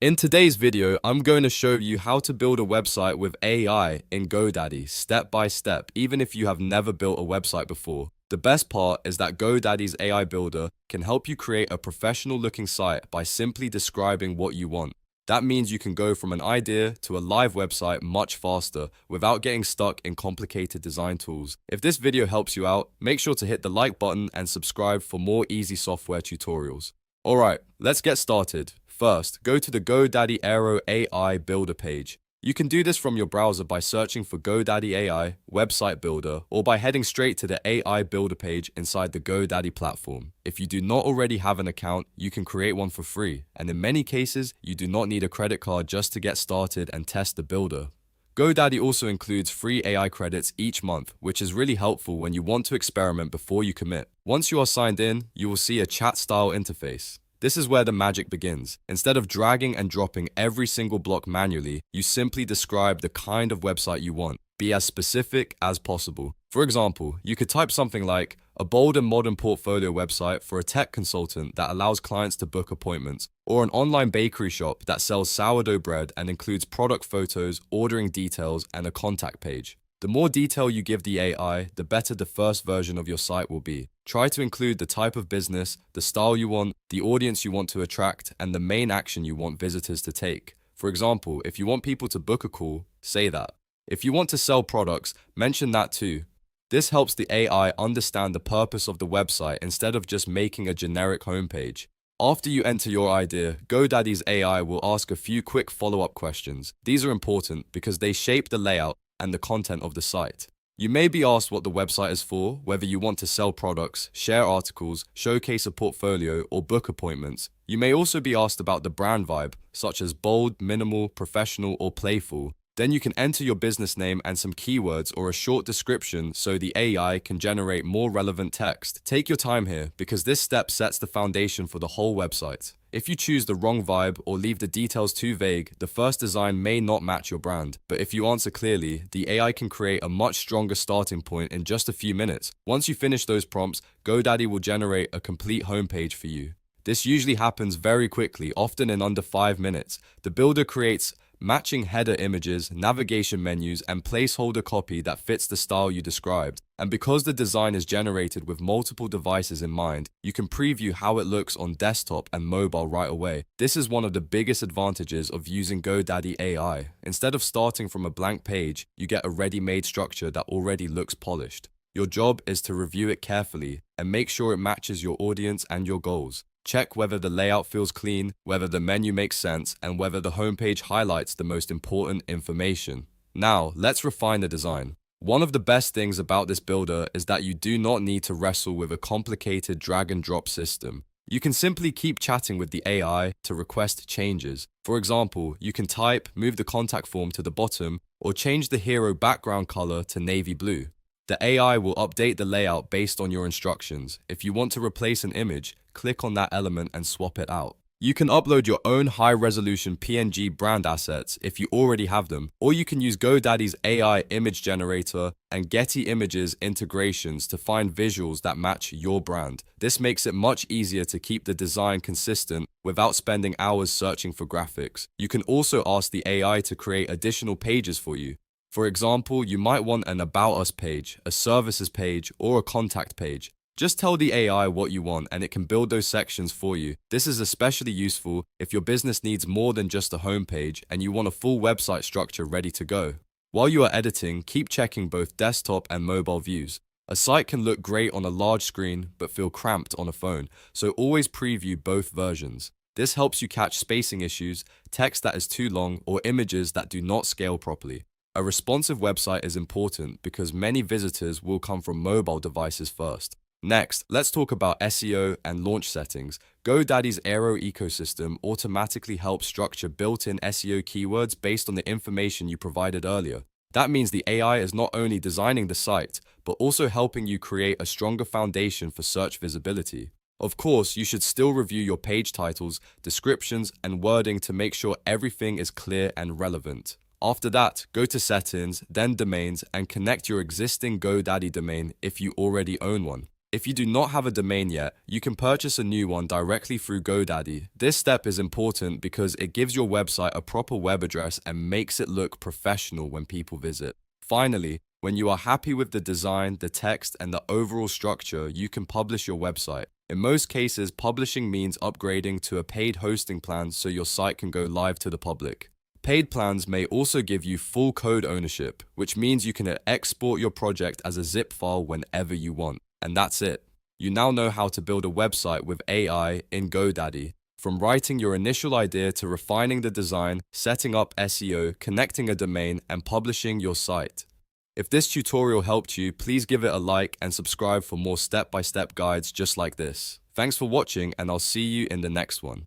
In today's video, I'm going to show you how to build a website with AI in GoDaddy step by step, even if you have never built a website before. The best part is that GoDaddy's AI builder can help you create a professional looking site by simply describing what you want. That means you can go from an idea to a live website much faster without getting stuck in complicated design tools. If this video helps you out, make sure to hit the like button and subscribe for more easy software tutorials. Alright, let's get started. First, go to the GoDaddy Aero AI Builder page. You can do this from your browser by searching for GoDaddy AI Website Builder or by heading straight to the AI Builder page inside the GoDaddy platform. If you do not already have an account, you can create one for free, and in many cases, you do not need a credit card just to get started and test the builder. GoDaddy also includes free AI credits each month, which is really helpful when you want to experiment before you commit. Once you are signed in, you will see a chat-style interface. This is where the magic begins. Instead of dragging and dropping every single block manually, you simply describe the kind of website you want. Be as specific as possible. For example, you could type something like, a bold and modern portfolio website for a tech consultant that allows clients to book appointments, or an online bakery shop that sells sourdough bread and includes product photos, ordering details, and a contact page. The more detail you give the AI, the better the first version of your site will be. Try to include the type of business, the style you want, the audience you want to attract, and the main action you want visitors to take. For example, if you want people to book a call, say that. If you want to sell products, mention that too. This helps the AI understand the purpose of the website instead of just making a generic homepage. After you enter your idea, GoDaddy's AI will ask a few quick follow-up questions. These are important because they shape the layout and the content of the site. You may be asked what the website is for, whether you want to sell products, share articles, showcase a portfolio, or book appointments. You may also be asked about the brand vibe, such as bold, minimal, professional, or playful. Then you can enter your business name and some keywords or a short description so the AI can generate more relevant text. Take your time here because this step sets the foundation for the whole website. If you choose the wrong vibe or leave the details too vague, the first design may not match your brand. But if you answer clearly, the AI can create a much stronger starting point in just a few minutes. Once you finish those prompts, GoDaddy will generate a complete homepage for you. This usually happens very quickly, often in under 5 minutes. The builder creates matching header images, navigation menus, and placeholder copy that fits the style you described. And because the design is generated with multiple devices in mind, you can preview how it looks on desktop and mobile right away. This is one of the biggest advantages of using GoDaddy AI. Instead of starting from a blank page, you get a ready-made structure that already looks polished. Your job is to review it carefully and make sure it matches your audience and your goals. Check whether the layout feels clean, whether the menu makes sense, and whether the homepage highlights the most important information. Now, let's refine the design. One of the best things about this builder is that you do not need to wrestle with a complicated drag and drop system. You can simply keep chatting with the AI to request changes. For example, you can type, move the contact form to the bottom, or change the hero background color to navy blue. The AI will update the layout based on your instructions. If you want to replace an image, click on that element and swap it out. You can upload your own high-resolution PNG brand assets if you already have them, or you can use GoDaddy's AI image generator and Getty Images integrations to find visuals that match your brand. This makes it much easier to keep the design consistent without spending hours searching for graphics. You can also ask the AI to create additional pages for you. For example, you might want an About Us page, a Services page, or a Contact page. Just tell the AI what you want and it can build those sections for you. This is especially useful if your business needs more than just a homepage and you want a full website structure ready to go. While you are editing, keep checking both desktop and mobile views. A site can look great on a large screen but feel cramped on a phone, so always preview both versions. This helps you catch spacing issues, text that is too long, or images that do not scale properly. A responsive website is important because many visitors will come from mobile devices first. Next, let's talk about SEO and launch settings. GoDaddy's Aero ecosystem automatically helps structure built-in SEO keywords based on the information you provided earlier. That means the AI is not only designing the site, but also helping you create a stronger foundation for search visibility. Of course, you should still review your page titles, descriptions, and wording to make sure everything is clear and relevant. After that, go to Settings, then Domains, and connect your existing GoDaddy domain if you already own one. If you do not have a domain yet, you can purchase a new one directly through GoDaddy. This step is important because it gives your website a proper web address and makes it look professional when people visit. Finally, when you are happy with the design, the text, and the overall structure, you can publish your website. In most cases, publishing means upgrading to a paid hosting plan so your site can go live to the public. Paid plans may also give you full code ownership, which means you can export your project as a zip file whenever you want. And that's it. You now know how to build a website with AI in GoDaddy. From writing your initial idea to refining the design, setting up SEO, connecting a domain, and publishing your site. If this tutorial helped you, please give it a like and subscribe for more step-by-step guides just like this. Thanks for watching, and I'll see you in the next one.